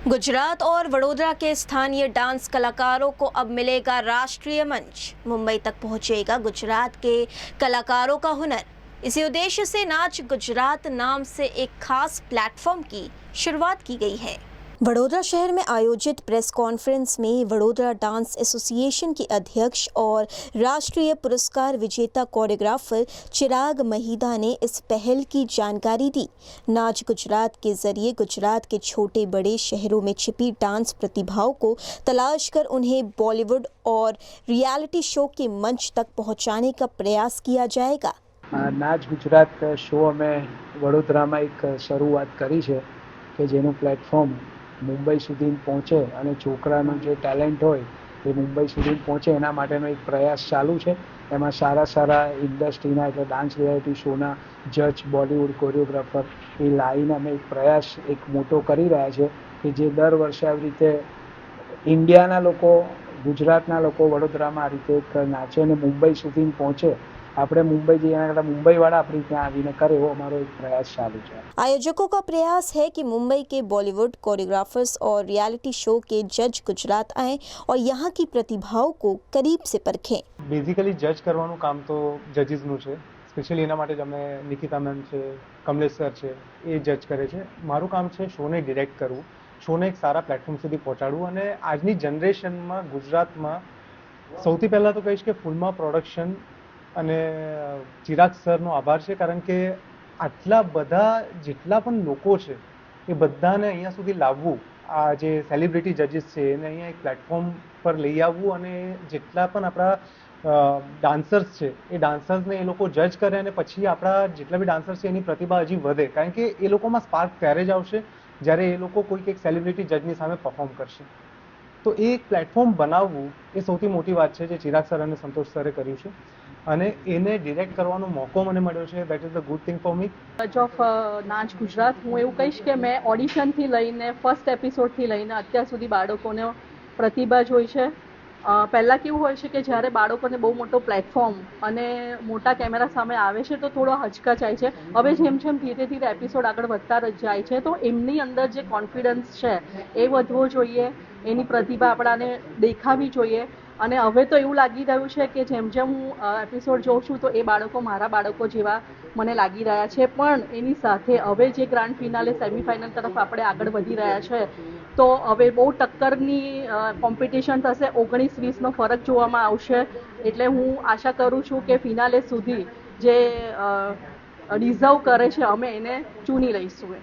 गुजरात और वडोदरा के स्थानीय डांस कलाकारों को अब मिलेगा राष्ट्रीय मंच। मुंबई तक पहुंचेगा गुजरात के कलाकारों का हुनर। इसी उद्देश्य से नाच गुजरात नाम से एक खास प्लेटफॉर्म की शुरुआत की गई है। वडोदरा शहर में आयोजित प्रेस कॉन्फ्रेंस में वडोदरा डांस एसोसिएशन के अध्यक्ष और राष्ट्रीय पुरस्कार विजेता कोरियोग्राफर चिराग महिदा ने इस पहल की जानकारी दी। नाच गुजरात के जरिए गुजरात के छोटे बड़े शहरों में छिपी डांस प्रतिभाओं को तलाश कर उन्हें बॉलीवुड और रियलिटी शो के मंच तक पहुंचाने का प्रयास किया जाएगा। नाच गुजरात शो में वडोदरा में एक शुरुआत करी है कि जेनु प्लेटफॉर्म मुंबई सुधी पहुँचे और छोकराનું જે ટેલેન્ટ હોય એ મુંબઈ સુધી પહોંચે એના માટેનો એક પ્રયાસ ચાલુ છે। એમાં સારા ઇન્ડસ્ટ્રીના એટલે ડાન્સ રિયાલિટી શોના જજ બોલિવૂડ કોરિયોગ્રાફર એ લાવીને અમે એક પ્રયાસ એક મોટો કરી રહ્યા છે કે જે દર વર્ષે આવી રીતે ઇન્ડિયાના લોકો ગુજરાતના લોકો વડોદરામાં આ રીતે એક નાચે અને મુંબઈ સુધી પહોંચે। આપણે मुंबई जैसे मुंबई वाला अपनी ત્યાં આવીને કરે એવો અમારો એક પ્રયાસ ચાલુ છે। आयोजकों का प्रयास है कि मुंबई के बॉलीवुड कोरियोग्राफर्स और रियलिटी शो के जज गुजरात आएं और यहाँ की प्रतिभाओं को करीब से परखें। बेसिकली जज करવાનું કામ તો જજીસનું છે। સ્પેશિયલી એના માટે જ અમે નિકિતા મેમ છે, કમલેશ સર છે, એ જજ કરે છે। મારું કામ છે શોને ડિરેક્ટ કરવું, શોને એક સારા પ્લેટફોર્મ સુધી પહોંચાડવું અને આજની જનરેશનમાં ગુજરાતમાં સૌથી પહેલાં તો કહીશ કે ફૂલમાં પ્રોડક્શન અને ચિરાગ સરનો આભાર છે, કારણ કે આટલા બધા જેટલા પણ લોકો છે એ બધાને અહીંયા સુધી લાવવું, આ જે સેલિબ્રિટી જજીસ છે એને અહીંયા એક પ્લેટફોર્મ પર લઈ આવવું અને જેટલા પણ આપણા ડાન્સર્સ છે એ ડાન્સર્સને એ લોકો જજ કરે અને પછી આપણા જેટલા બી ડાન્સર્સ છે એની પ્રતિભા હજી વધે, કારણ કે એ લોકોમાં સ્પાર્ક ત્યારે જ આવશે જ્યારે એ લોકો કોઈક એક સેલિબ્રિટી જજની સામે પરફોર્મ કરશે। તો એ એક પ્લેટફોર્મ બનાવવું એ સૌથી મોટી વાત છે જે ચિરાગ સર અને સંતોષ સરે કર્યું છે અને એને ડિરેક્ટ કરવાનો મોકો મને મળ્યો છે। That is the good thing for me. જજ ઓફ નાચ ગુજરાત હું એવું કહીશ કે મેં ઓડિશનથી લઈને ફર્સ્ટ એપિસોડથી લઈને અત્યાર સુધી બાળકોને પ્રતિભા જોઈ છે। પહેલાં કેવું હોય છે કે જ્યારે બાળકોને બહુ મોટો પ્લેટફોર્મ અને મોટા કેમેરા સામે આવે છે તો થોડો હચકાચાય છે। હવે જેમ જેમ ધીરે ધીરે એપિસોડ આગળ વધતા જાય છે તો એમની અંદર જે કોન્ફિડન્સ છે એ વધવો જોઈએ, એની પ્રતિભા આપણાને દેખાવી જોઈએ। અને હવે તો એવું લાગી રહ્યું છે કે જેમ જેમ હું એપિસોડ જોઉં છું તો એ બાળકો મારા બાળકો જેવા મને લાગી રહ્યા છે। પણ એની સાથે હવે જે ગ્રાન્ડ ફિનાલે સેમિફાઇનલ તરફ આપણે આગળ વધી રહ્યા છે તો હવે બહુ ટક્કરની કોમ્પિટિશન થશે, 19-20નો ફરક જોવામાં આવશે। એટલે હું આશા કરું છું કે ફિનાલે સુધી જે ડિઝર્વ કરે છે અમે એને ચૂની લઈશું।